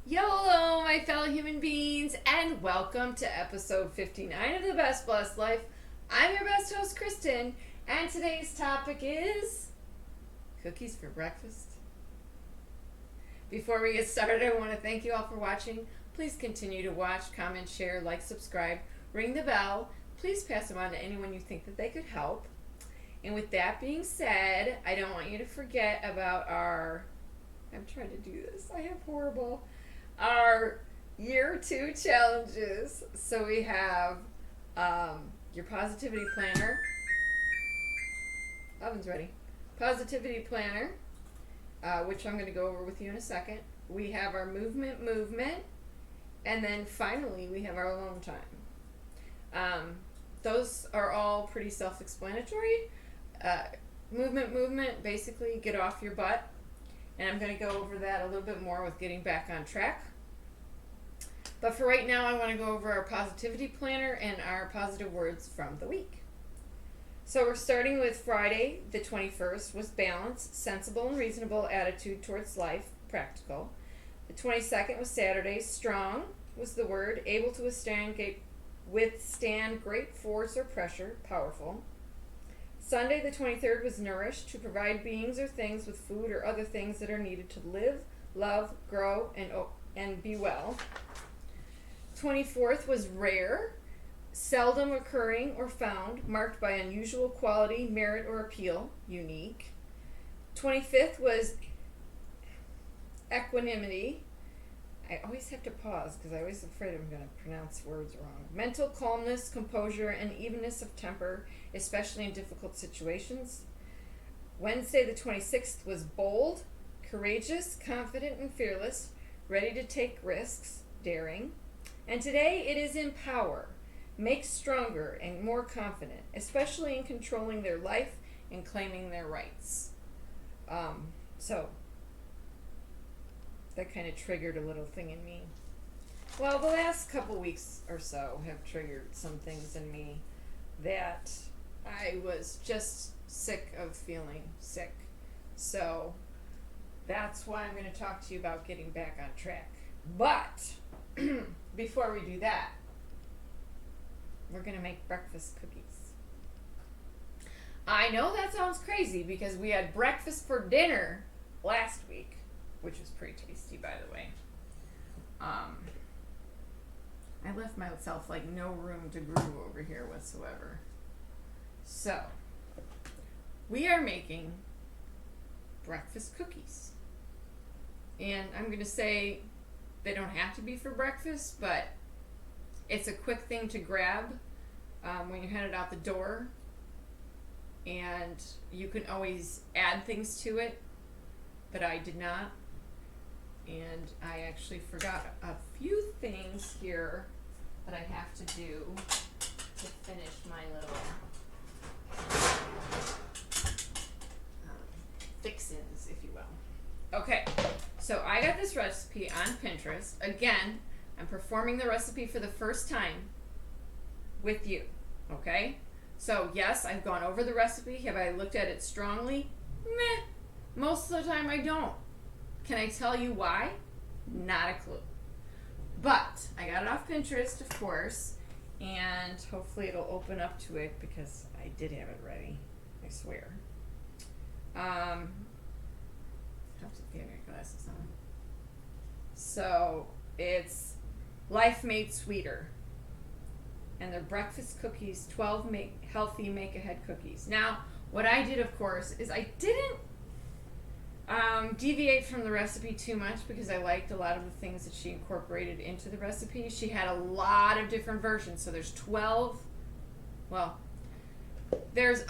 YOLO, my fellow human beings, and welcome to episode 59 of The Best Blessed Life. I'm your best host, Kristen, and today's topic is cookies for breakfast. Before we get started, I want to thank you all for watching. Please continue to watch, comment, share, like, subscribe, ring the bell. Please pass them on to anyone you think that they could help. And with that being said, I don't want you to forget about I'm trying to do this. I have our year 2 challenges. So we have your positivity planner. Oven's ready. Positivity planner, which I'm going to go over with you in a second. We have our movement, and then finally we have our alone time. Those are all pretty self-explanatory. Movement, basically get off your butt. And I'm going to go over that a little bit more with getting back on track. But for right now, I want to go over our positivity planner and our positive words from the week. So we're starting with Friday, the 21st, was balance, sensible and reasonable attitude towards life, practical. The 22nd was Saturday, strong was the word, able to withstand great force or pressure, powerful. Sunday, the 23rd, was nourished, to provide beings or things with food or other things that are needed to live, love, grow, and be well. 24th was rare, seldom occurring or found, marked by unusual quality, merit, or appeal, unique. 25th was equanimity. I always have to pause because I'm always afraid I'm going to pronounce words wrong. Mental calmness, composure, and evenness of temper, especially in difficult situations. Wednesday, the 26th, was bold, courageous, confident, and fearless, ready to take risks, daring. And today it is empower, make stronger and more confident, especially in controlling their life and claiming their rights. So that kind of triggered a little thing in me. Well, the last couple weeks or so have triggered some things in me that I was just sick of feeling sick. So that's why I'm going to talk to you about getting back on track. But before we do that, we're going to make breakfast cookies. I know that sounds crazy because we had breakfast for dinner last week, which was pretty tasty, by the way. I left myself like no room to groove over here whatsoever. So, we are making breakfast cookies. And I'm going to say they don't have to be for breakfast, but it's a quick thing to grab when you're headed out the door. And you can always add things to it, but I did not. And I actually forgot a few things here that I have to do to finish my little fixins, if you will. Okay, so I got this recipe on Pinterest. Again, I'm performing the recipe for the first time with you, okay? So yes, I've gone over the recipe. Have I looked at it strongly? Meh. Most of the time I don't. Can I tell you why? Not a clue. But I got it off Pinterest, of course, and hopefully it'll open up to it because I did have it ready. I swear. I have to get your glasses on. So it's Life Made Sweeter, and they're breakfast cookies, 12 healthy make-ahead cookies. Now, what I did, of course, is I didn't deviate from the recipe too much because I liked a lot of the things that she incorporated into the recipe. She had a lot of different versions, so there's 12. Well, there's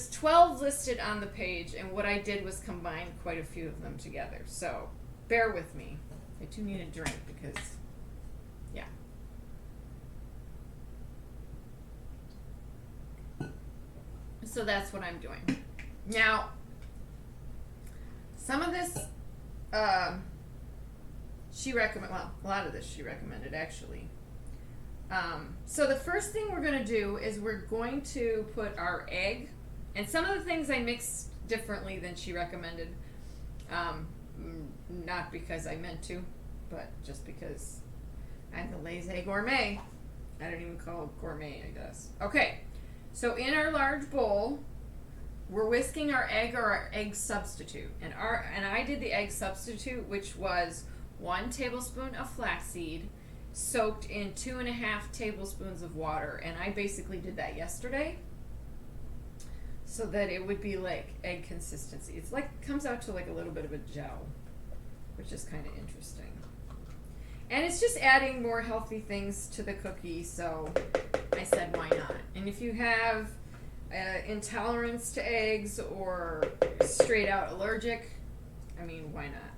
12 listed on the page, and what I did was combine quite a few of them together. So bear with me. I do need a drink because, yeah. So that's what I'm doing. Now, some of this, she recommended, well, a lot of this she recommended, actually. So the first thing we're going to do is we're going to put our egg, and some of the things I mixed differently than she recommended. Not because I meant to, but just because I'm the laissez gourmet, I don't even call it gourmet, I guess. Okay, so in our large bowl, we're whisking our egg or our egg substitute, and I did the egg substitute, which was 1 tablespoon of flaxseed soaked in 2.5 tablespoons of water, and I basically did that yesterday so that it would be like egg consistency. It's like, comes out to like a little bit of a gel, which is kind of interesting. And it's just adding more healthy things to the cookie, so I said why not. And if you have intolerance to eggs or straight out allergic, I mean, why not?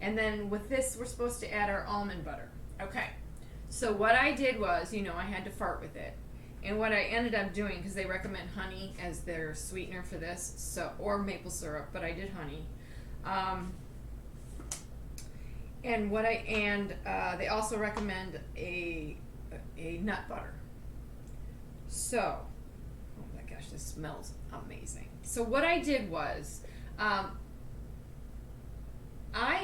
And then with this, we're supposed to add our almond butter. Okay, so what I did was, you know, I had to fart with it. And what I ended up doing, because they recommend honey as their sweetener for this, so, or maple syrup, but I did honey. They also recommend a nut butter. So, oh my gosh, this smells amazing. So what I did was, I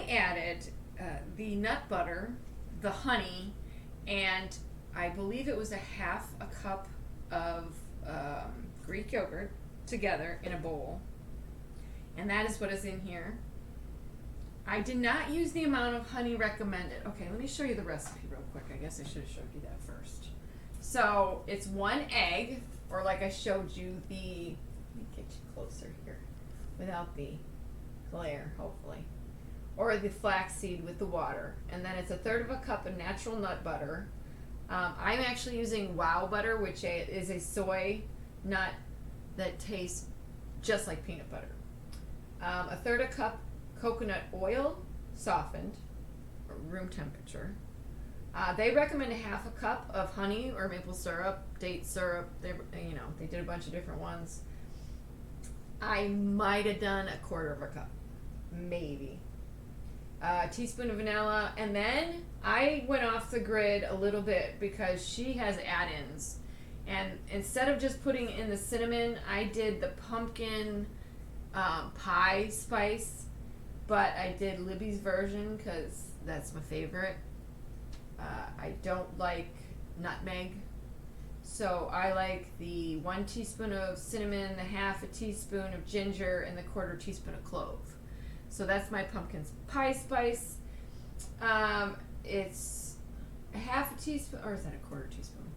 added the nut butter, the honey, and I believe it was 1/2 cup of Greek yogurt together in a bowl. And that is what is in here. I did not use the amount of honey recommended. Okay, let me show you the recipe real quick. I guess I should have showed you that first. So it's 1 egg, or like I showed you let me get you closer here, without the glare, hopefully. Or the flaxseed with the water. And then it's 1/3 cup of natural nut butter. I'm actually using Wow butter, which is a soy nut that tastes just like peanut butter. 1/3 cup coconut oil, softened, or room temperature. They recommend 1/2 cup of honey or maple syrup, date syrup. They did a bunch of different ones. I might have done 1/4 cup, maybe. A teaspoon of vanilla, and then I went off the grid a little bit because she has add-ins. And instead of just putting in the cinnamon, I did the pumpkin pie spice. But I did Libby's version because that's my favorite. I don't like nutmeg. So I like the 1 teaspoon of cinnamon, the 1/2 teaspoon of ginger, and the 1/4 teaspoon of clove. So that's my pumpkin pie spice. It's 1/2 teaspoon, or is that 1/4 teaspoon?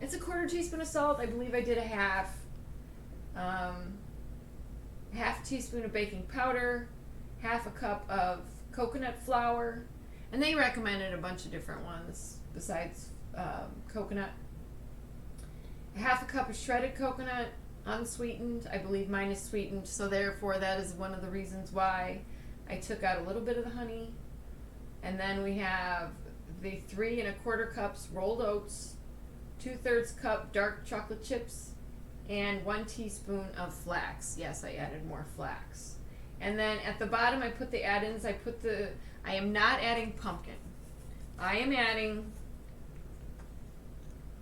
It's 1/4 teaspoon of salt. I believe I did 1/2. 1/2 teaspoon of baking powder, 1/2 cup of coconut flour, and they recommended a bunch of different ones besides coconut. 1/2 cup of shredded coconut, unsweetened. I believe mine is sweetened, so therefore that is one of the reasons why I took out a little bit of the honey. And then we have the 3 1/4 cups rolled oats, 2/3 cup dark chocolate chips, and 1 teaspoon of flax. Yes, I added more flax. And then at the bottom I put the add-ins. I am not adding pumpkin. I am adding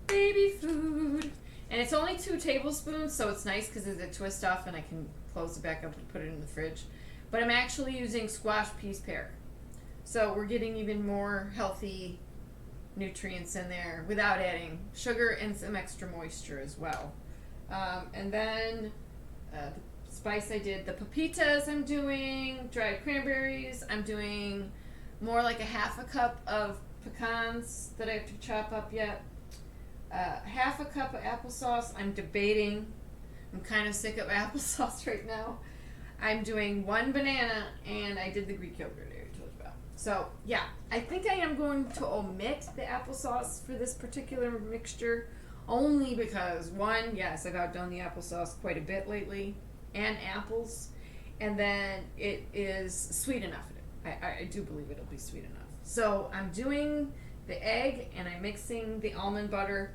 baby food. And it's only 2 tablespoons, so it's nice because it's a twist off and I can close it back up and put it in the fridge. But I'm actually using squash, peas, pear. So we're getting even more healthy nutrients in there without adding sugar and some extra moisture as well. And then the spice I did, the pepitas I'm doing, dried cranberries, I'm doing more like 1/2 cup of pecans that I have to chop up yet. 1/2 cup of applesauce. I'm debating. I'm kind of sick of applesauce right now. I'm doing 1 banana, and I did the Greek yogurt I told you about. So yeah, I think I am going to omit the applesauce for this particular mixture, only because 1, yes, I've outdone the applesauce quite a bit lately, and apples, and then it is sweet enough. I do believe it'll be sweet enough. So I'm doing the egg, and I'm mixing the almond butter,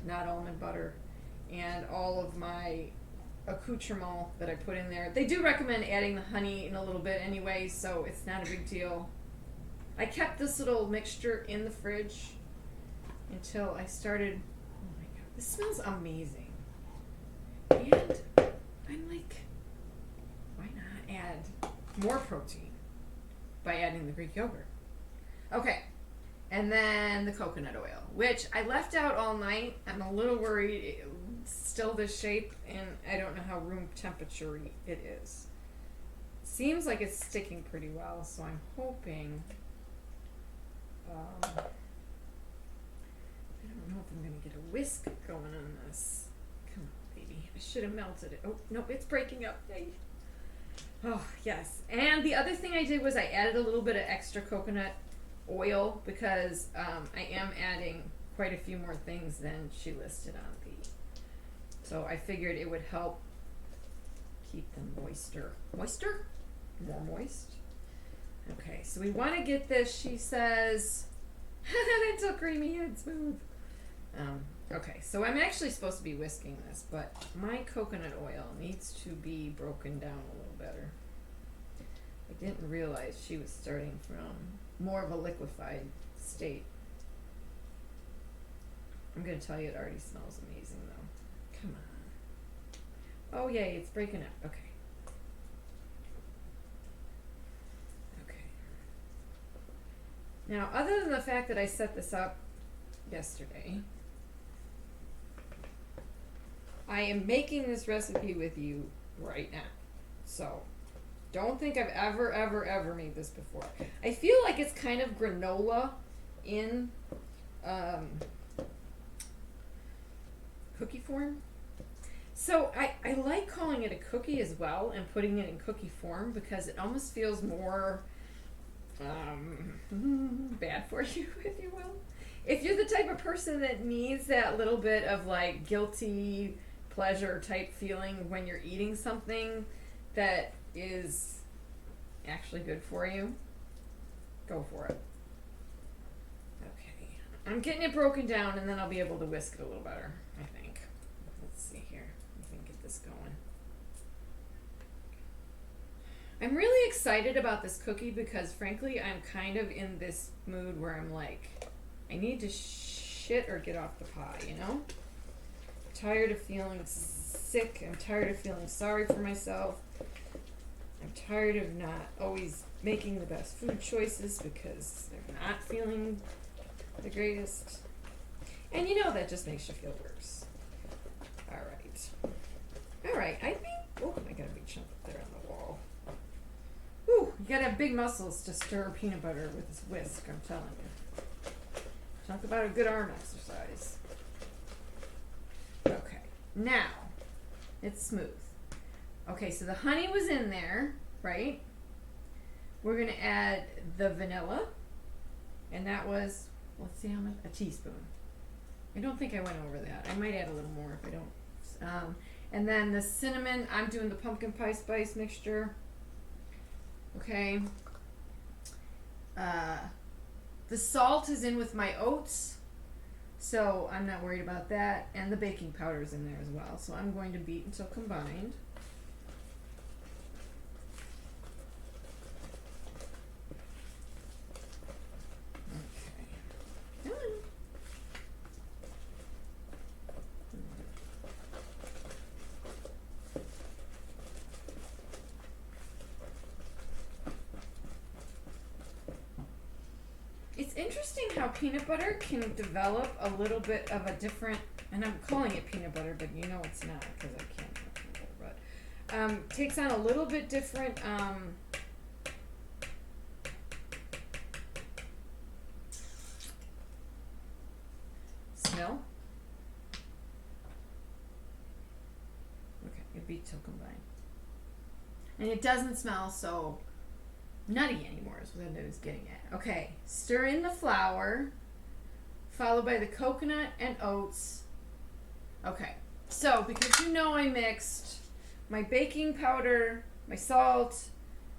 not almond butter, and all of my accoutrement that I put in there. They do recommend adding the honey in a little bit anyway, so it's not a big deal. I kept this little mixture in the fridge until I started. Oh my god, this smells amazing. And I'm like, why not add more protein by adding the Greek yogurt? Okay. And then the coconut oil, which I left out all night. I'm a little worried it's still this shape, and I don't know how room temperature it is. Seems like it's sticking pretty well, so I'm hoping. I don't know if I'm going to get a whisk going on this. Come on, baby. I should have melted it. Oh, no, it's breaking up. Yay. Oh, yes. And the other thing I did was I added a little bit of extra coconut oil because I am adding quite a few more things than she listed on the. So I figured it would help keep them moister. Moister? More moist? Okay, so we want to get this, she says, until creamy and smooth. Okay, so I'm actually supposed to be whisking this, but my coconut oil needs to be broken down a little better. I didn't realize she was starting from more of a liquefied state. I'm going to tell you it already smells amazing though. Come on. Oh yay, it's breaking up. Okay. Now, other than the fact that I set this up yesterday, I am making this recipe with you right now. So, don't think I've ever made this before. I feel like it's kind of granola in cookie form. So, I like calling it a cookie as well and putting it in cookie form because it almost feels more bad for you, if you will. If you're the type of person that needs that little bit of like guilty pleasure type feeling when you're eating something that is actually good for you, go for it. Okay, I'm getting it broken down and then I'll be able to whisk it a little better, I think. Let's see here, we can get this going. I'm really excited about this cookie because frankly I'm kind of in this mood where I'm like, I need to shit or get off the pie, you know? I'm tired of feeling sick, I'm tired of feeling sorry for myself, I'm tired of not always making the best food choices because they're not feeling the greatest. And you know that just makes you feel worse. Alright, I think, oh, I got a big chunk up there on the wall. Ooh, you gotta have big muscles to stir peanut butter with this whisk, I'm telling you. Talk about a good arm exercise. Okay, now, it's smooth. Okay, so the honey was in there, right? We're gonna add the vanilla, and that was, let's see how much, a teaspoon. I don't think I went over that. I might add a little more if I don't. And then the cinnamon, I'm doing the pumpkin pie spice mixture. Okay. The salt is in with my oats, so I'm not worried about that. And the baking powder is in there as well. So I'm going to beat until combined. Okay. It's interesting how peanut butter can develop a little bit of a different, and I'm calling it peanut butter, but you know it's not because I can't have peanut butter, but takes on a little bit different smell. Okay, it beat till combined. And it doesn't smell so nutty anymore is what I was getting at. Okay, stir in the flour, followed by the coconut and oats. Okay, so because you know I mixed my baking powder, my salt,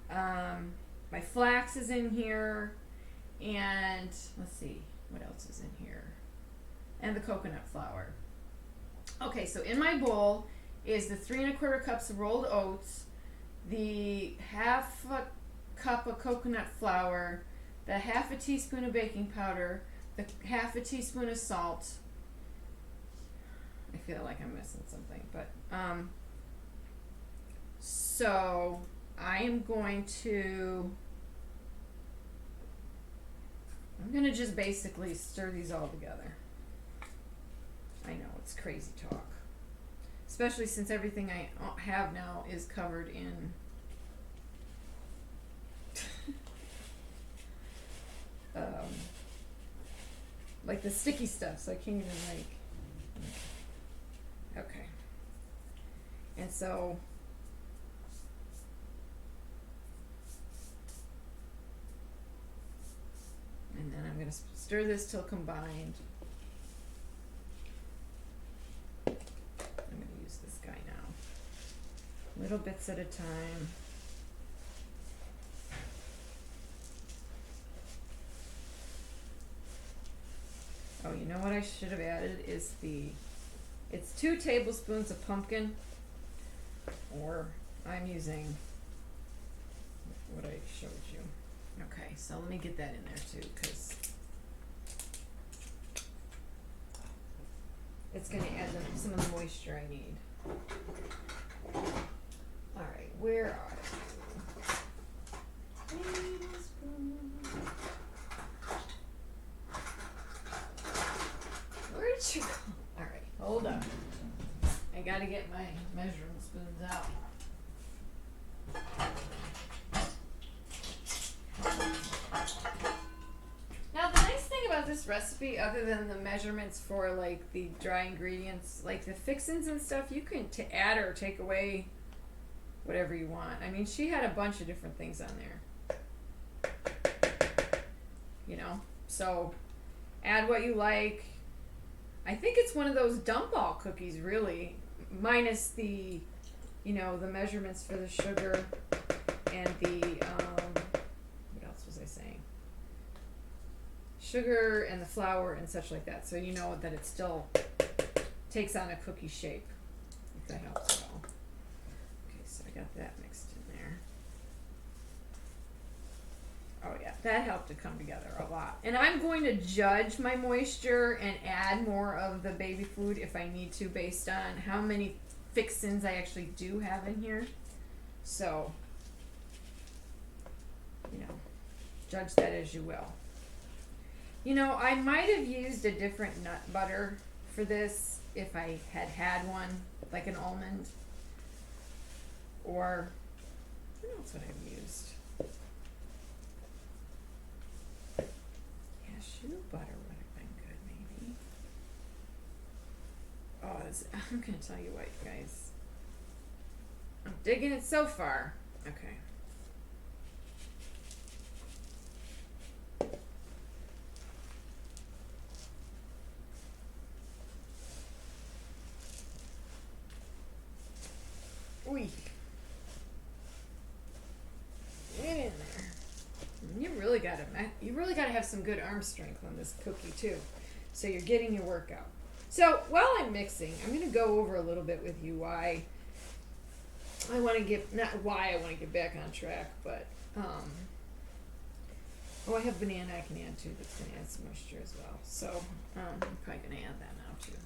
my flax is in here, and let's see, what else is in here? And the coconut flour. Okay, so in my bowl is the 3 1/4 cups of rolled oats, the half a cup of coconut flour, the half a teaspoon of baking powder, the half a teaspoon of salt. I feel like I'm missing something, but so I am going to I'm gonna just basically stir these all together. I know, it's crazy talk. Especially since everything I have now is covered in like the sticky stuff, so I can't even okay. And so and then I'm going to stir this till combined. I'm going to use this guy now. Little bits at a time. Oh, you know what I should have added is it's 2 tablespoons of pumpkin, or I'm using what I showed you. Okay, so let me get that in there too, because it's going to add some of the moisture I need. Alright, where are you? Where did you go? Alright, hold up. I gotta get my measuring spoons out. Now the nice thing about this recipe, other than the measurements for like the dry ingredients, like the fixins and stuff, you can add or take away whatever you want. I mean, she had a bunch of different things on there. You know? So add what you like. I think it's one of those dump all cookies, really, minus the, you know, the measurements for the sugar and the, what else was I saying? Sugar and the flour and such like that. So you know that it still takes on a cookie shape, if that helps at all. Okay, so I got that mixed in there. Oh yeah, that helped to come together a lot. And I'm going to judge my moisture and add more of the baby food if I need to, based on how many fixins I actually do have in here. So, you know, judge that as you will. You know, I might have used a different nut butter for this if I had one, like an almond. Or, what else would I have used? Cashew butter would have been good, maybe. Oh, I'm going to tell you what, you guys. I'm digging it so far. Okay. Ooh. Get in there. You really gotta have some good arm strength on this cookie too. So you're getting your workout. So while I'm mixing, I'm gonna go over a little bit with you why I want to get, not why I want to get back on track, but I have banana I can add too. That's gonna add some moisture as well. So I'm probably gonna add that now too.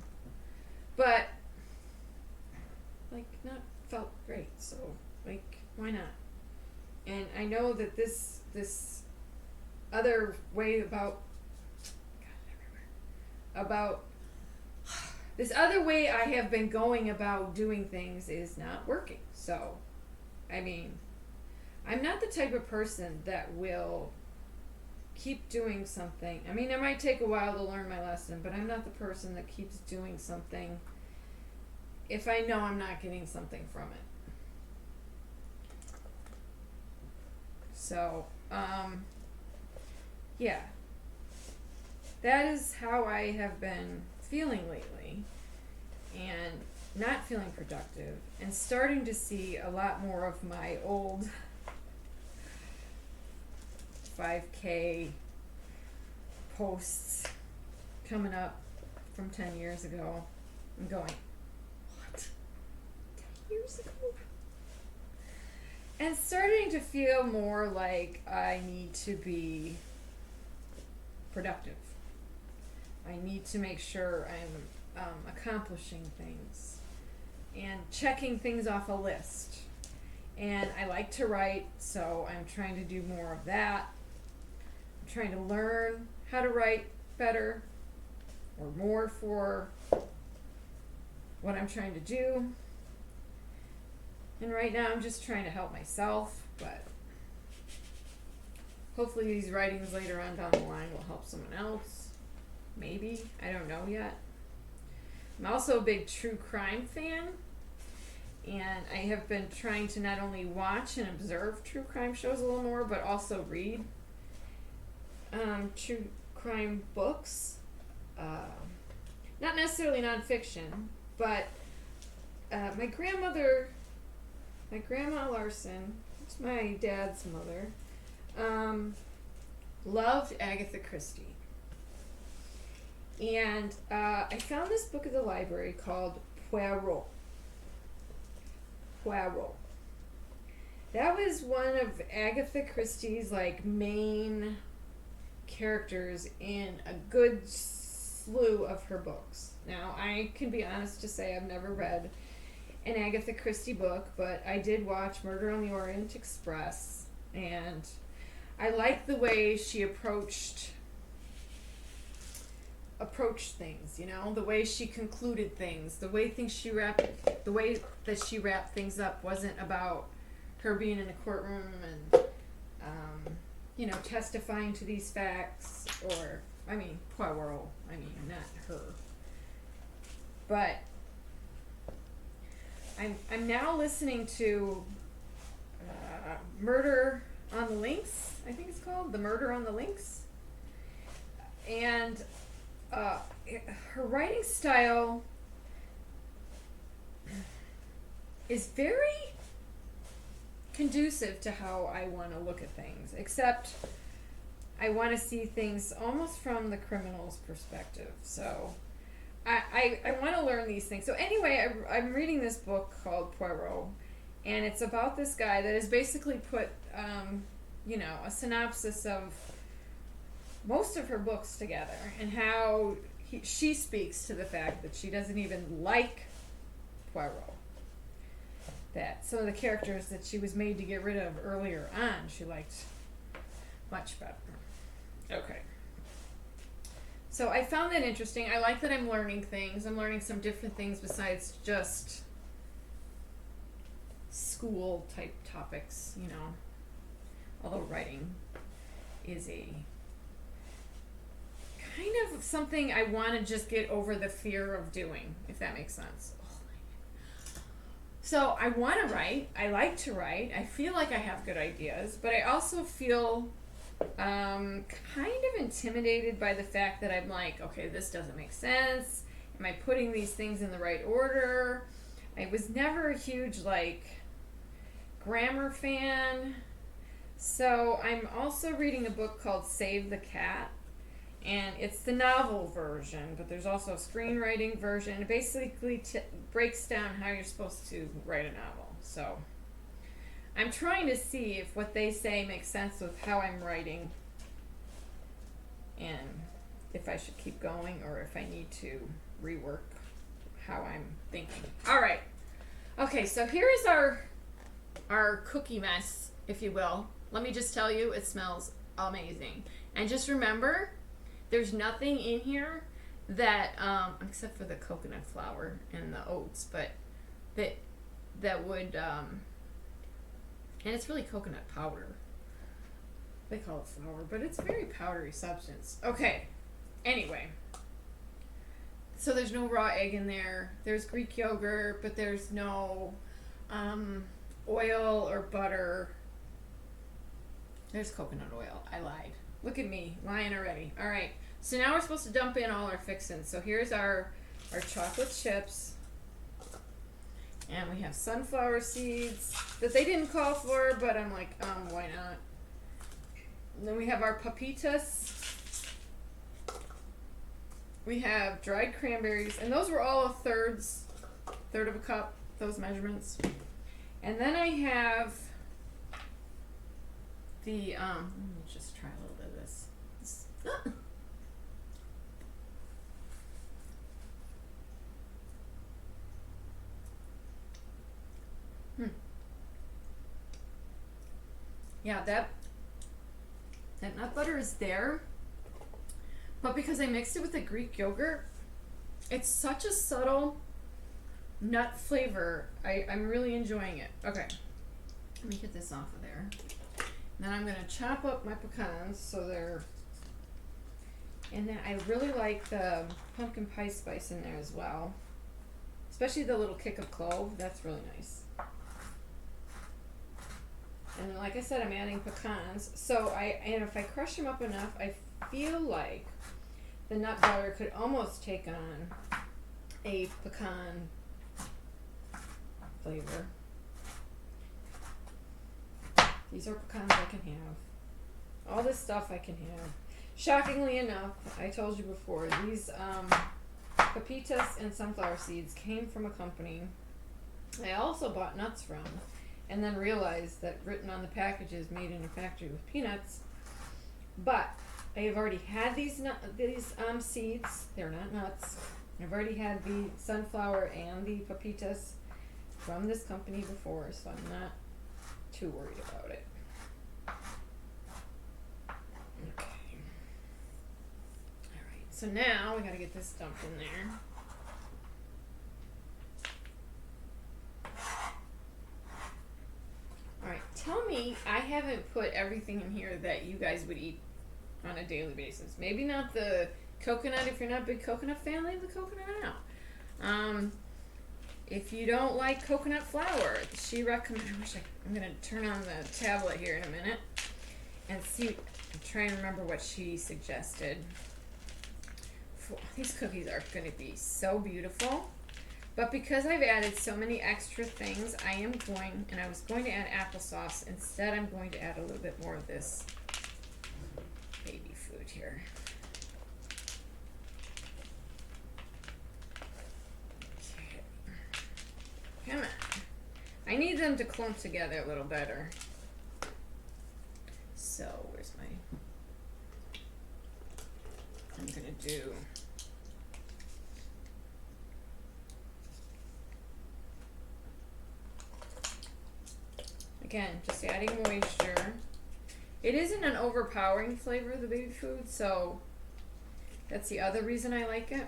But like, not felt great, so like, why not? And I know that this other way this other way I have been going about doing things is not working. So, I mean, I'm not the type of person that will keep doing something. I mean, it might take a while to learn my lesson, but I'm not the person that keeps doing something if I know I'm not getting something from it. So, yeah. That is how I have been feeling lately, and not feeling productive, and starting to see a lot more of my old 5K posts coming up from 10 years ago. I'm going, what? 10 years ago? And starting to feel more like I need to be productive. I need to make sure I'm accomplishing things and checking things off a list. And I like to write, so I'm trying to do more of that. I'm trying to learn how to write better or more for what I'm trying to do. And right now I'm just trying to help myself, but hopefully these writings later on down the line will help someone else. Maybe. I don't know yet. I'm also a big true crime fan, and I have been trying to not only watch and observe true crime shows a little more, but also read true crime books. Not necessarily nonfiction, but my grandma Larson, it's my dad's mother, loved Agatha Christie. And I found this book at the library called Poirot. That was one of Agatha Christie's like main characters in a good slew of her books. Now, I can be honest to say I've never read an Agatha Christie book, but I did watch Murder on the Orient Express, and I liked the way she approached things, you know, the way she concluded things, the way that she wrapped things up wasn't about her being in a courtroom and you know, testifying to these facts, or Poirot, not her. But I'm now listening to Murder on the Links, I think it's called, The Murder on the Links. And her writing style is very conducive to how I want to look at things, except I want to see things almost from the criminal's perspective. So I want to learn these things. So anyway, I'm reading this book called Poirot, and it's about this guy that has basically put, you know, a synopsis of most of her books together, and how she speaks to the fact that she doesn't even like Poirot. That some of the characters that she was made to get rid of earlier on, she liked much better. Okay. So I found that interesting. I like that I'm learning things. I'm learning some different things besides just school type topics, you know. Although writing is a kind of something I want to just get over the fear of doing, if that makes sense. So I want to write. I like to write. I feel like I have good ideas, but I also feel kind of intimidated by the fact that I'm like, okay, this doesn't make sense. Am I putting these things in the right order? I was never a huge like grammar fan. So I'm also reading a book called Save the Cat. And it's the novel version, but there's also a screenwriting version. It basically breaks down how you're supposed to write a novel. So I'm trying to see if what they say makes sense with how I'm writing, and if I should keep going or if I need to rework how I'm thinking. All right. Okay, so here is our cookie mess, if you will. Let me just tell you, it smells amazing. And just remember, there's nothing in here that, except for the coconut flour and the oats, but that would, and it's really coconut powder. They call it flour, but it's a very powdery substance. Okay, anyway. So there's no raw egg in there. There's Greek yogurt, but there's no oil or butter. There's coconut oil. I lied. Look at me, lying already. All right. So now we're supposed to dump in all our fixins. So here's our chocolate chips. And we have sunflower seeds that they didn't call for, but I'm like, why not? And then we have our papitas. We have dried cranberries, and those were all a third of a cup, those measurements. And then I have the, let me just try a little bit of this. Yeah, That nut butter is there, but because I mixed it with the Greek yogurt, it's such a subtle nut flavor. I'm really enjoying it. Okay, let me get this off of there. Then I'm gonna chop up my pecans so they're, and then I really like the pumpkin pie spice in there as well, especially the little kick of clove. That's really nice. And like I said, I'm adding pecans. So and if I crush them up enough, I feel like the nut butter could almost take on a pecan flavor. These are pecans I can have. All this stuff I can have. Shockingly enough, I told you before, these pepitas and sunflower seeds came from a company I also bought nuts from, and then realized that written on the package is made in a factory with peanuts. But I have already had these seeds. They're not nuts. I've already had the sunflower and the pepitas from this company before, so I'm not too worried about it. Okay. Alright, so now we gotta get this dumped in there. Alright, tell me I haven't put everything in here that you guys would eat on a daily basis. Maybe not the coconut. If you're not a big coconut fan, leave the coconut out. If you don't like coconut flour, she recommends, I'm going to turn on the tablet here in a minute and see, try and remember what she suggested. These cookies are going to be so beautiful. But because I've added so many extra things, I was going to add applesauce. Instead, I'm going to add a little bit more of this baby food here. Okay. Come on. I need them to clump together a little better. So, where's my... I'm going to do... Again, just adding moisture. It isn't an overpowering flavor, the baby food, so that's the other reason I like it.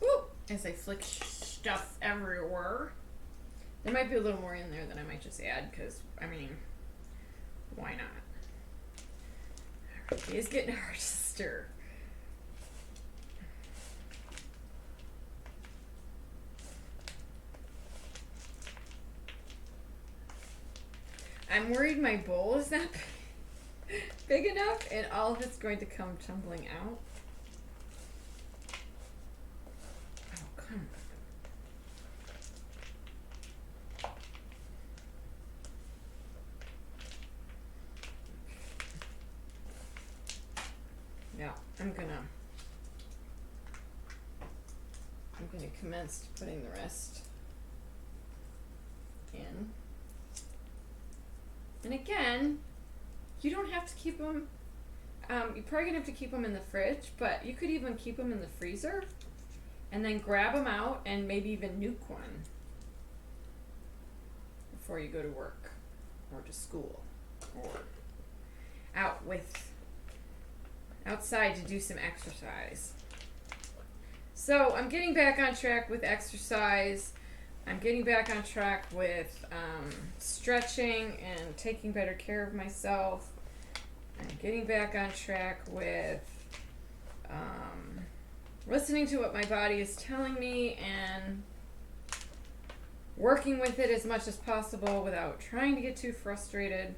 Ooh, as I flick stuff everywhere. There might be a little more in there that I might just add, because, I mean, why not? Alright, it's getting hard to stir. I'm worried my bowl is not big enough and all of it's going to come tumbling out. Oh, come on. Yeah, I'm gonna commence putting the rest in. And again, you don't have to keep them, you're probably going to have to keep them in the fridge, but you could even keep them in the freezer and then grab them out and maybe even nuke one before you go to work or to school or outside to do some exercise. So I'm getting back on track with exercise. I'm getting back on track with stretching and taking better care of myself. I'm getting back on track with listening to what my body is telling me and working with it as much as possible without trying to get too frustrated.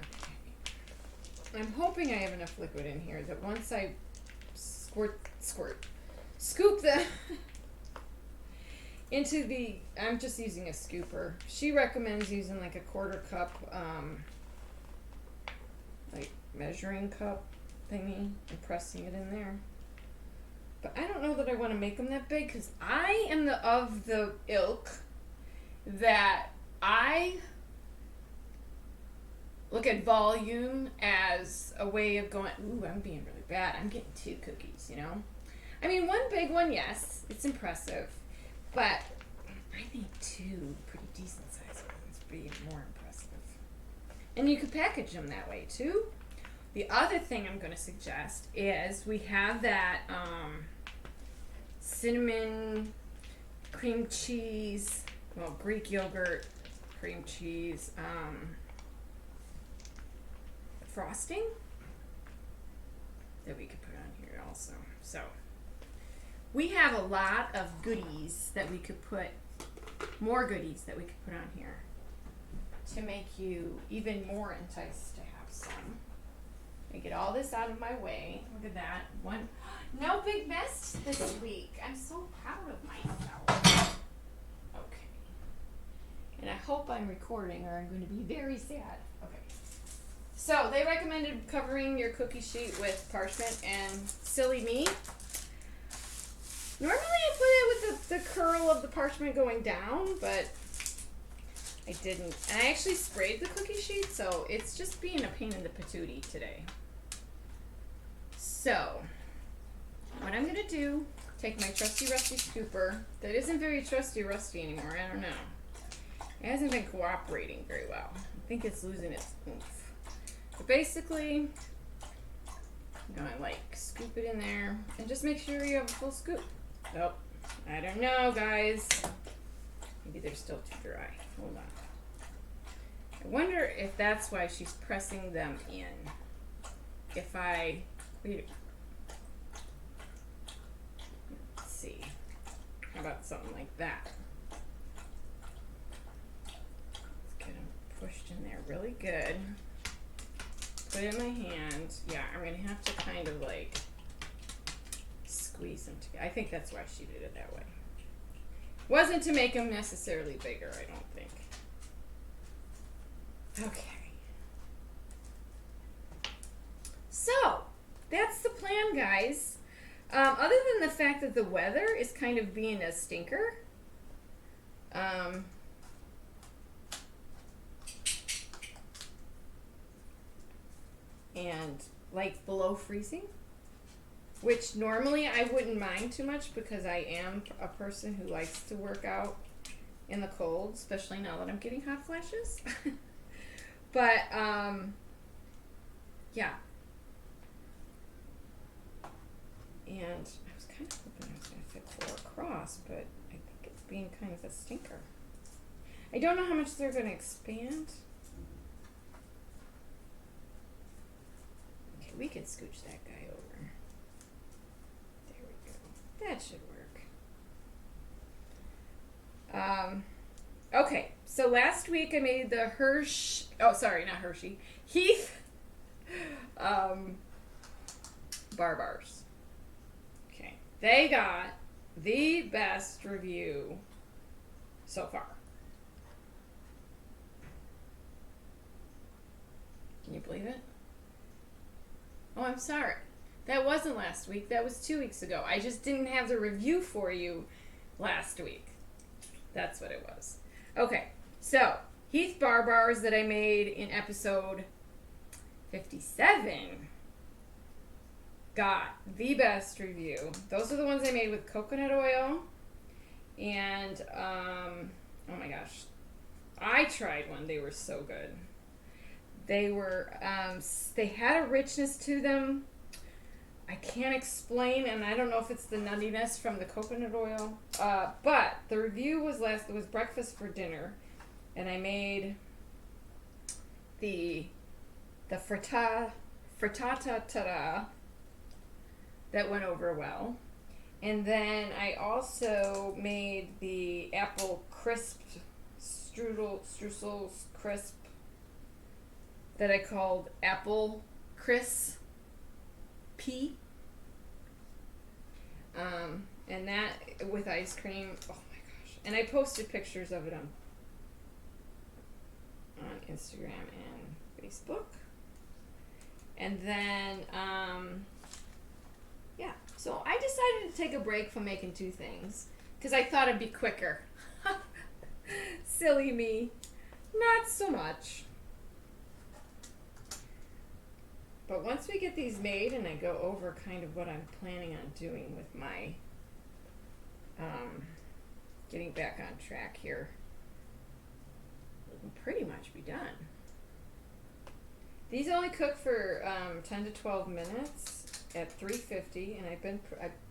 Okay. I'm hoping I have enough liquid in here that once I scoop the into the, I'm just using a scooper. She recommends using like a 1/4 cup, like measuring cup thingy and pressing it in there. But I don't know that I want to make them that big because I am of the ilk that I look at volume as a way of going, ooh, I'm being really bad. I'm getting 2 cookies, you know? I mean, one big one, yes, it's impressive, but I think two pretty decent sized ones would be more impressive. And you could package them that way too. The other thing I'm going to suggest is we have that cinnamon cream cheese, well, Greek yogurt, cream cheese, frosting that we could put on here also. So we have a lot of goodies that we could put, more goodies that we could put on here to make you even more enticed to have some. I get all this out of my way. Look at that. One, no big mess this week. I'm so proud of myself. Okay. And I hope I'm recording or I'm going to be very sad. Okay. So they recommended covering your cookie sheet with parchment, and silly me. Normally I put it with the curl of the parchment going down, but I didn't. And I actually sprayed the cookie sheet, so it's just being a pain in the patootie today. So, what I'm going to do, take my trusty rusty scooper, that isn't very trusty rusty anymore, I don't know. It hasn't been cooperating very well. I think it's losing its oomph. But basically, I'm going to like scoop it in there, and just make sure you have a full scoop. Nope, I don't know guys. Maybe they're still too dry. Hold on. I wonder if that's why she's pressing them in. If I, let's see. How about something like that? Let's get them pushed in there really good. Put it in my hand. Yeah, I'm going to have to kind of like squeeze them together. I think that's why she did it that way. Wasn't to make them necessarily bigger, I don't think. Okay. So, that's the plan, guys. Other than the fact that the weather is kind of being a stinker, and like below freezing, which normally I wouldn't mind too much because I am a person who likes to work out in the cold, especially now that I'm getting hot flashes. But, yeah. And I was kind of hoping I was going to fit 4 across, but I think it's being kind of a stinker. I don't know how much they're going to expand. Okay, we can scooch that guy over. There we go. That should work. Okay, so last week I made the Heath bar bars. Okay, they got the best review so far. Can you believe it? Oh, I'm sorry. That wasn't last week. That was 2 weeks ago. I just didn't have the review for you last week. That's what it was. Okay, so Heath bar bars that I made in episode 57 got the best review. Those are the ones I made with coconut oil. And, oh my gosh. I tried one. They were so good. They were, they had a richness to them. I can't explain, and I don't know if it's the nuttiness from the coconut oil. But the review was it was breakfast for dinner. And I made the frittata that went over well. And then I also made the apple crisp streusel crisp that I called apple crisp. And that with ice cream. Oh my gosh. And I posted pictures of it on Instagram and Facebook. And then, yeah. So I decided to take a break from making 2 things because I thought it'd be quicker. Silly me. Not so much. But once we get these made and I go over kind of what I'm planning on doing with my getting back on track here, we'll pretty much be done. These only cook for 10 to 12 minutes at 350, and I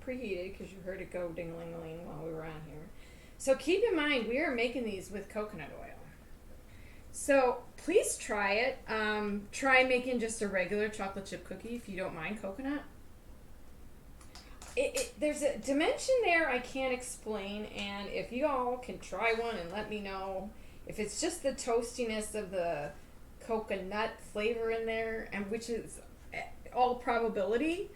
preheated because you heard it go ding-a-ling-a-ling while we were on here. So keep in mind, we are making these with coconut oil. So please try it. Try making just a regular chocolate chip cookie if you don't mind coconut. There's a dimension there I can't explain, and if you all can try one and let me know if it's just the toastiness of the coconut flavor in there, and which is all probability,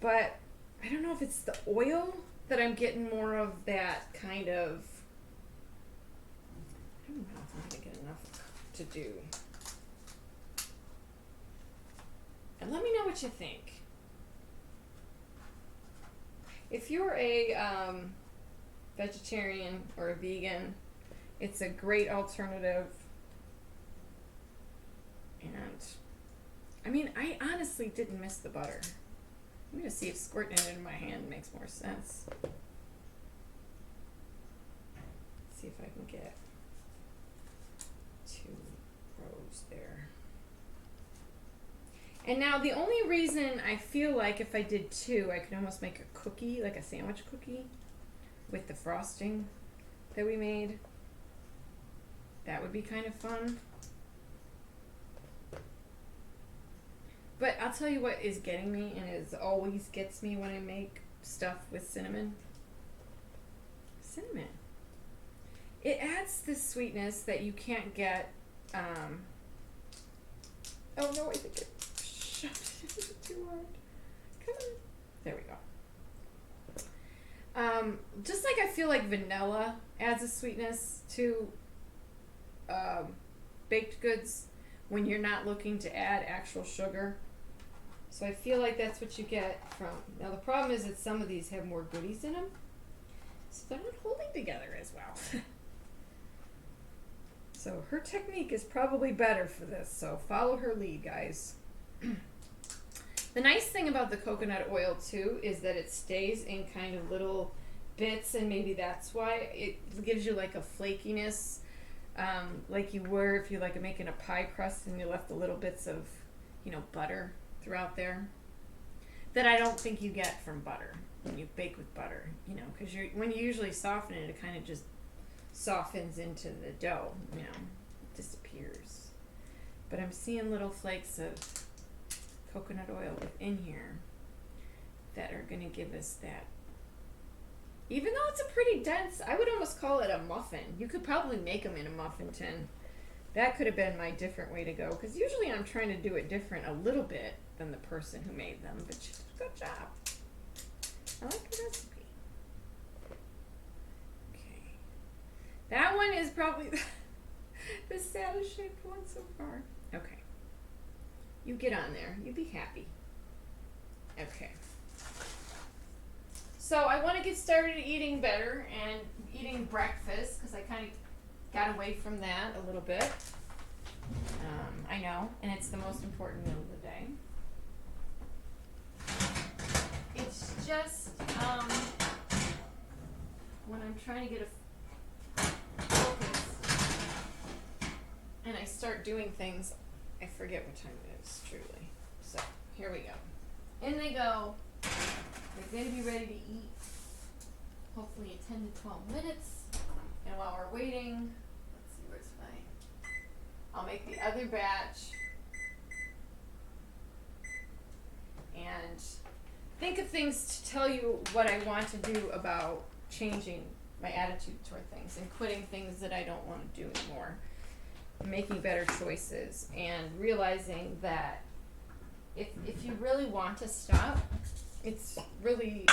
but I don't know if it's the oil that I'm getting more of that kind of, I don't know if I'm gonna get enough to do. And let me know what you think. If you're a vegetarian or a vegan, it's a great alternative. And I mean, I honestly didn't miss the butter. I'm gonna see if squirting it in my hand makes more sense. See if I can get 2 rows there. And now the only reason I feel like if I did 2, I could almost make a cookie, like a sandwich cookie, with the frosting that we made. That would be kind of fun. But I'll tell you what is getting me, and it always gets me when I make stuff with cinnamon. Cinnamon. It adds this sweetness that you can't get. Oh no, I think it shoved it too hard. Come on. There we go. Just like I feel like vanilla adds a sweetness to baked goods when you're not looking to add actual sugar. So I feel like that's what you get from. Now the problem is that some of these have more goodies in them, so they're not holding together as well. So her technique is probably better for this, so follow her lead, guys. The nice thing about the coconut oil too is that it stays in kind of little bits, and maybe that's why it gives you like a flakiness, like you were if you're like making a pie crust and you left the little bits of, butter throughout there, that I don't think you get from butter when you bake with butter, because when you usually soften it, it kind of just softens into the dough, it disappears. But I'm seeing little flakes of coconut oil within here that are going to give us that. Even though it's a pretty dense, I would almost call it a muffin. You could probably make them in a muffin tin. That could have been my different way to go, because usually I'm trying to do it different a little bit than the person who made them, but she did a good job. I like the recipe. Okay. That one is probably the saddest shaped one so far. Okay. You get on there. You be happy. Okay. So I want to get started eating better and eating breakfast, because I kind of got away from that a little bit. I know, and it's the most important meal of the day. It's just when I'm trying to get a focus and I start doing things, I forget what time it is, truly. So here we go. In they go. They're going to be ready to eat, hopefully in 10 to 12 minutes. And while we're waiting, let's see, where's I'll make the other batch and think of things to tell you what I want to do about changing my attitude toward things and quitting things that I don't want to do anymore, making better choices, and realizing that if you really want to stop, it's really,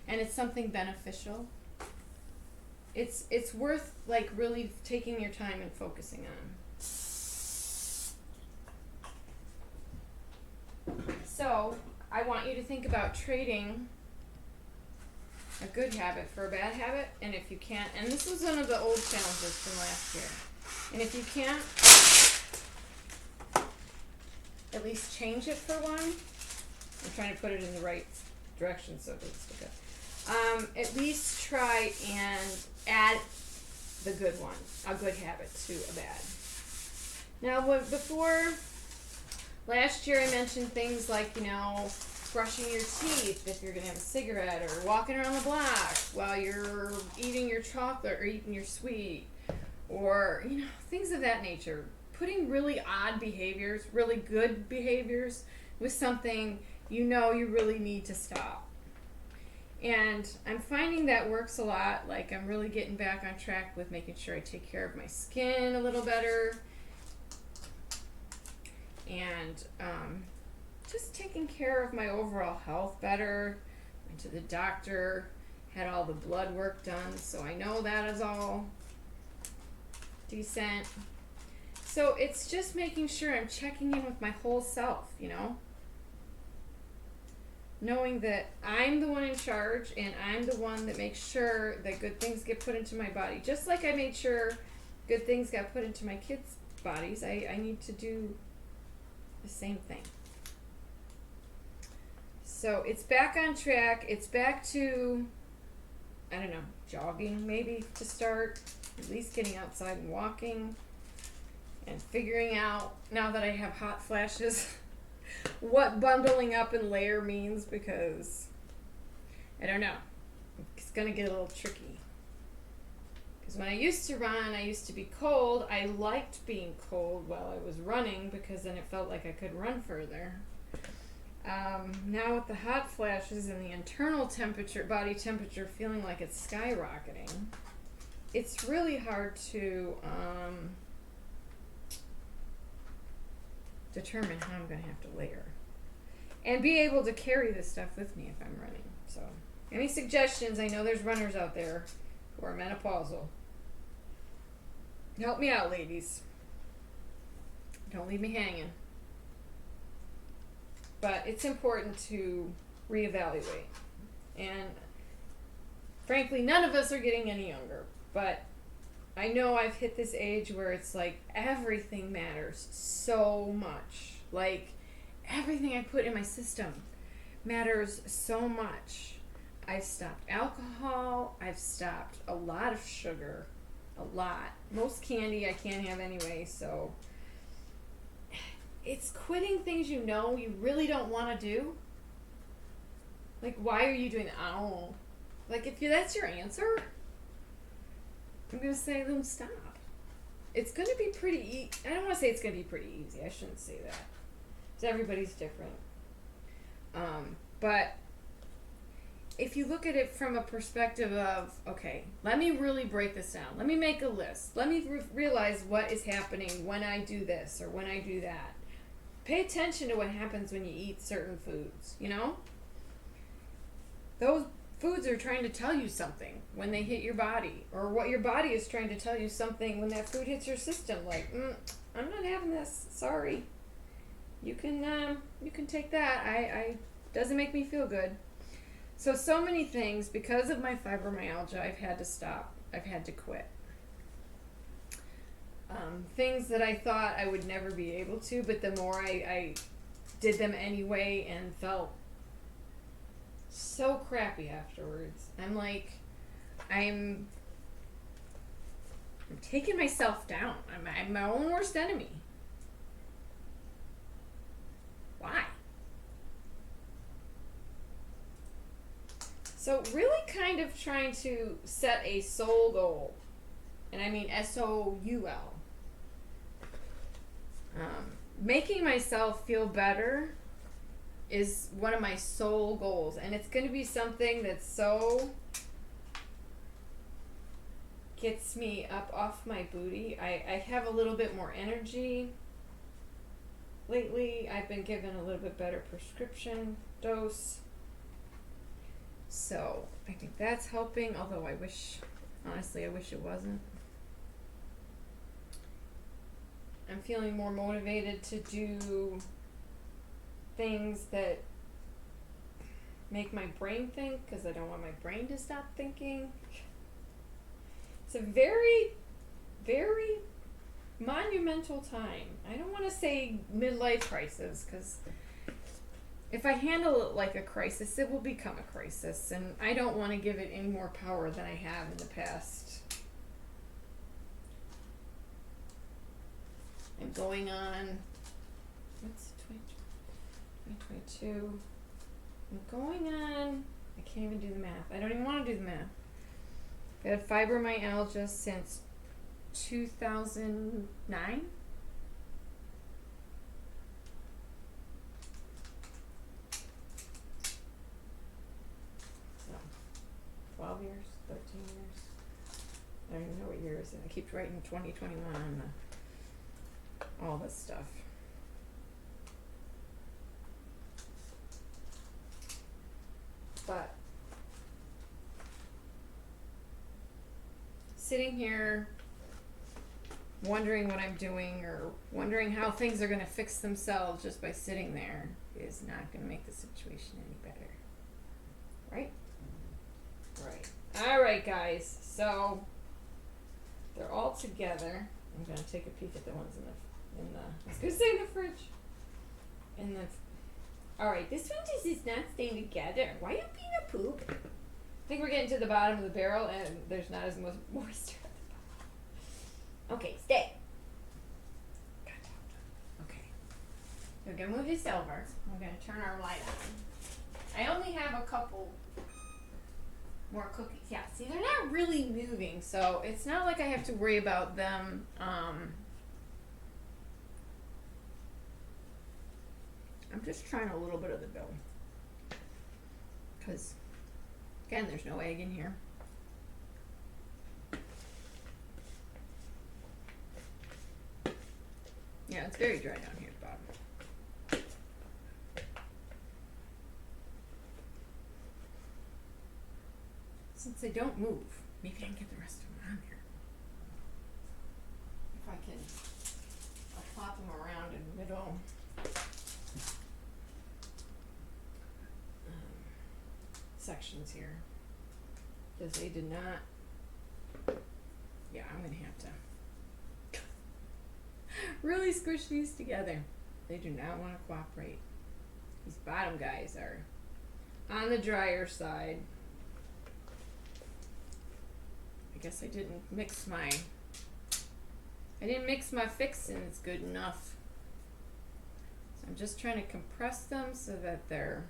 and it's something beneficial. It's worth like really taking your time and focusing on. So I want you to think about trading a good habit for a bad habit, and if you can't, and this was one of the old challenges from last year. And if you can't, at least change it for one. I'm trying to put it in the right direction so it doesn't stick up. At least try and add the good one, a good habit to a bad. Now, before last year, I mentioned things like, brushing your teeth if you're going to have a cigarette, or walking around the block while you're eating your chocolate or eating your sweet, or, things of that nature. Putting really odd behaviors, really good behaviors, with something you really need to stop. And I'm finding that works a lot. Like, I'm really getting back on track with making sure I take care of my skin a little better. And just taking care of my overall health better. Went to the doctor, had all the blood work done, so I know that is all decent. So it's just making sure I'm checking in with my whole self, knowing that I'm the one in charge and I'm the one that makes sure that good things get put into my body. Just like I made sure good things got put into my kids' bodies, I need to do the same thing. So it's back on track. It's back to, jogging maybe to start. At least getting outside and walking. And figuring out, now that I have hot flashes, what bundling up and layer means, because I don't know. It's going to get a little tricky. Because when I used to run, I used to be cold. I liked being cold while I was running because then it felt like I could run further. Now with the hot flashes and the internal temperature, body temperature feeling like it's skyrocketing, it's really hard to determine how I'm going to have to layer and be able to carry this stuff with me if I'm running. So, any suggestions? I know there's runners out there who are menopausal. Help me out, ladies. Don't leave me hanging. But it's important to reevaluate. And frankly, none of us are getting any younger. But I know I've hit this age where it's like everything matters so much. Like, everything I put in my system matters so much. I've stopped alcohol. I've stopped a lot of sugar. A lot. Most candy I can't have anyway, so it's quitting things you really don't want to do. Like, why are you doing that? I don't know. Like, if that's your answer, I'm going to say, then stop. It's going to be pretty I don't want to say it's going to be pretty easy. I shouldn't say that. Because everybody's different. But if you look at it from a perspective of, okay, let me really break this down. Let me make a list. Let me realize what is happening when I do this or when I do that. Pay attention to what happens when you eat certain foods, Those foods are trying to tell you something when they hit your body, or what your body is trying to tell you something when that food hits your system. Like, I'm not having this. Sorry. You can take that. I doesn't make me feel good. So many things, because of my fibromyalgia, I've had to stop. I've had to quit. Things that I thought I would never be able to, but the more I did them anyway and felt so crappy afterwards. I'm taking myself down. I'm my own worst enemy. Why? So really kind of trying to set a soul goal. And I mean S-O-U-L. Making myself feel better is one of my soul goals. And it's going to be something that so gets me up off my booty. I have a little bit more energy. Lately, I've been given a little bit better prescription dose. So, I think that's helping, although honestly, I wish it wasn't. I'm feeling more motivated to do things that make my brain think, because I don't want my brain to stop thinking. It's a very, very monumental time. I don't want to say midlife crisis, because if I handle it like a crisis, it will become a crisis, and I don't want to give it any more power than I have in the past. I'm going on, what's 2022? I'm going on, I can't even do the math. I don't even want to do the math. I've had fibromyalgia since 2009. So, 12 years, 13 years. I don't even know what year it is. I keep writing 2021 on all this stuff. But sitting here wondering what I'm doing, or wondering how things are going to fix themselves just by sitting there, is not going to make the situation any better. Right? Right. Alright, guys. So they're all together. I'm going to take a peek at the ones in the I was going to say in the fridge. Alright, this one just is not staying together. Why are you being a poop? I think we're getting to the bottom of the barrel, and there's not as much moisture at the bottom. Okay, stay. Okay. We're going to move this over. We're going to turn our light on. I only have a couple more cookies. Yeah, see, they're not really moving, so it's not like I have to worry about them. I'm just trying a little bit of the dough, because again, there's no egg in here. Yeah, it's very dry down here at the bottom. Since they don't move, maybe I can get the rest of them on there. If I can, I'll plop them around in the middle. Sections here, because they did not. Yeah, I'm gonna have to really squish these together. They do not want to cooperate. These bottom guys are on the drier side. I guess I didn't mix my fixins good enough. So I'm just trying to compress them so that they're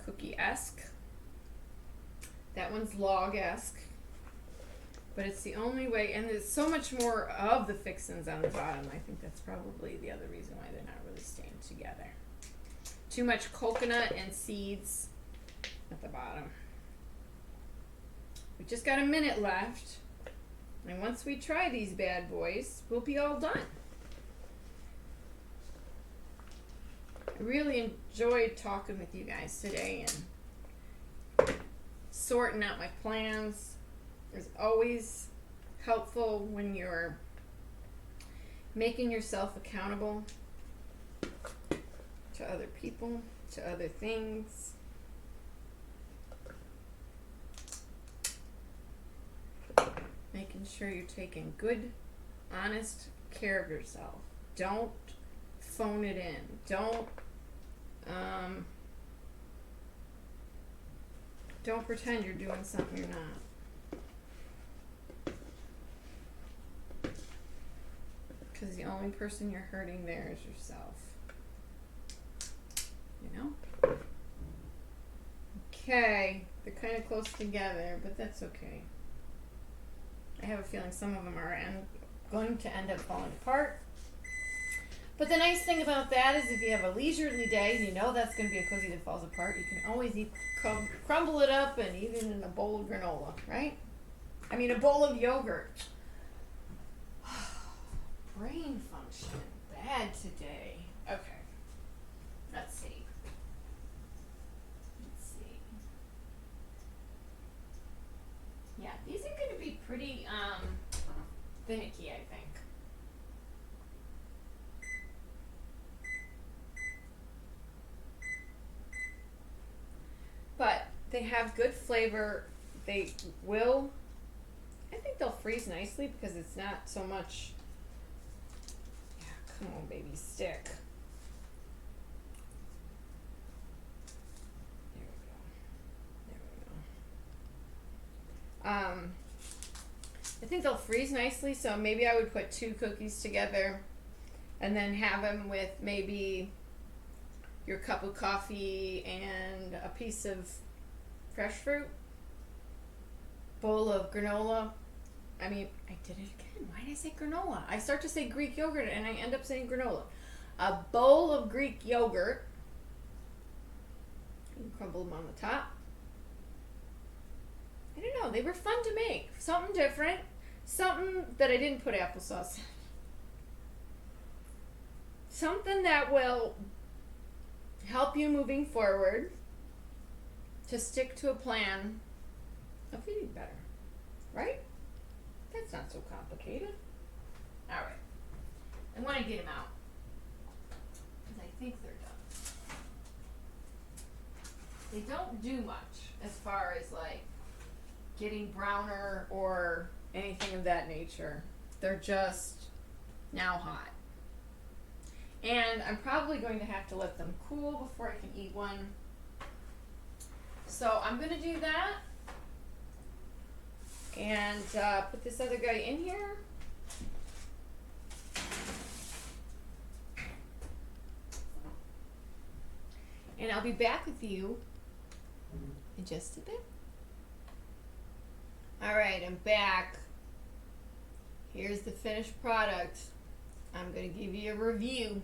cookie-esque. That one's log-esque, but it's the only way, and there's so much more of the fixins on the bottom. I think that's probably the other reason why they're not really staying together. Too much coconut and seeds at the bottom. We just got a minute left, and once we try these bad boys, we'll be all done. I really enjoyed talking with you guys today and sorting out my plans. It's always helpful when you're making yourself accountable to other people, to other things. Making sure you're taking good, honest care of yourself. Don't phone it in. Don't pretend you're doing something you're not. Because the only person you're hurting there is yourself. You know? Okay, they're kind of close together, but that's okay. I have a feeling some of them are going to end up falling apart. But the nice thing about that is if you have a leisurely day and you know that's going to be a cookie that falls apart, you can always crumble it up and eat it in a bowl of granola, right? I mean, a bowl of yogurt. Brain function, bad today. Okay, let's see. Yeah, these are going to be pretty finicky, I think. But they have good flavor. They will, I think they'll freeze nicely because it's not so much Come on, baby, stick. There we go. I think they'll freeze nicely, so maybe I would put 2 cookies together and then have them with maybe your cup of coffee and a piece of fresh fruit, bowl of granola. I mean, I did it again. Why did I say granola? I start to say Greek yogurt and I end up saying granola. A bowl of Greek yogurt. You can crumble them on the top. I don't know. They were fun to make. Something different. Something that I didn't put applesauce in. Something that will help you moving forward to stick to a plan of eating better. Right? That's not so complicated. All right. I want to get them out because I think they're done. They don't do much as far as like getting browner or anything of that nature. They're just now hot. And I'm probably going to have to let them cool before I can eat one. So I'm going to do that. And put this other guy in here. And I'll be back with you in just a bit. All right, I'm back. Here's the finished product. I'm going to give you a review.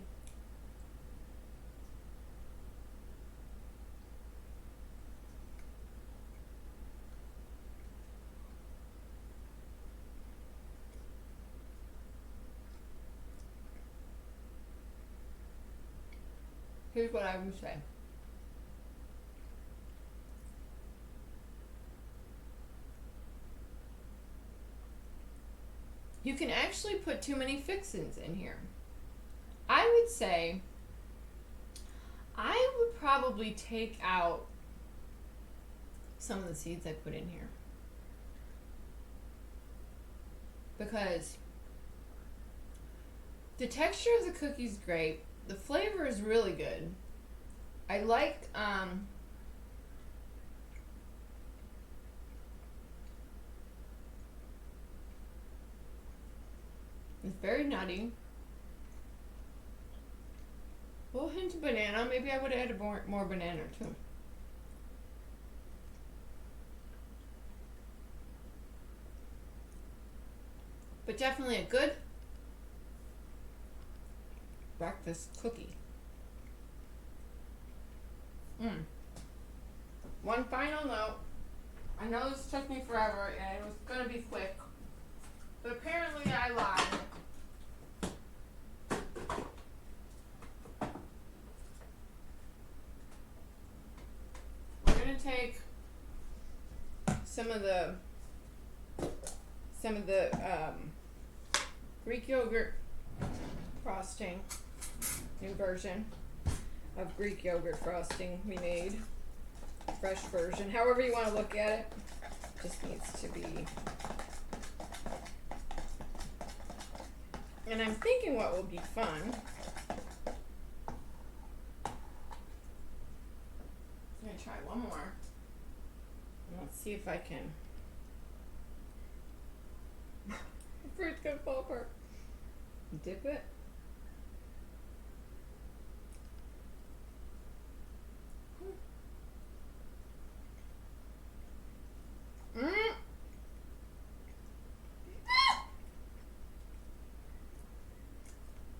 Here's what I would say. You can actually put too many fixins in here. I would say I would probably take out some of the seeds I put in here. Because the texture of the cookie is great. The flavor is really good. I like it's very nutty. A little hint of banana. Maybe I would add more banana too. But definitely a good breakfast cookie. One final note. I know this took me forever and it was going to be quick, but apparently I lied. We're going to take some of the Greek yogurt frosting, new version of Greek yogurt frosting we made, fresh version, however you want to look at it, just needs to be. And I'm thinking what will be fun, I'm going to try one more, and let's see if I can. The fruit's going to fall apart. Dip it.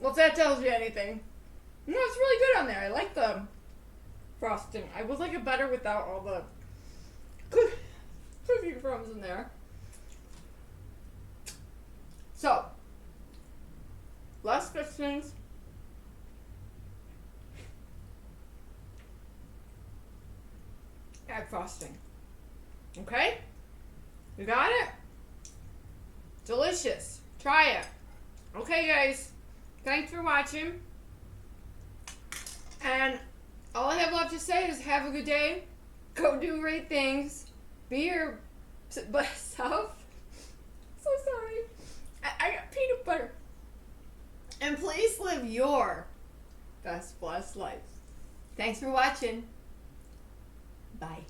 Well, if that tells you anything. No, it's really good on there. I like the frosting. I would like it better without all the cookie crumbs in there. So, less fixings. Add frosting. Okay? You got it? Delicious. Try it. Okay, guys. Thanks for watching. And all I have left to say is have a good day. Go do great things. Be your best self. So sorry. I got peanut butter. And please live your best blessed life. Thanks for watching. Bye.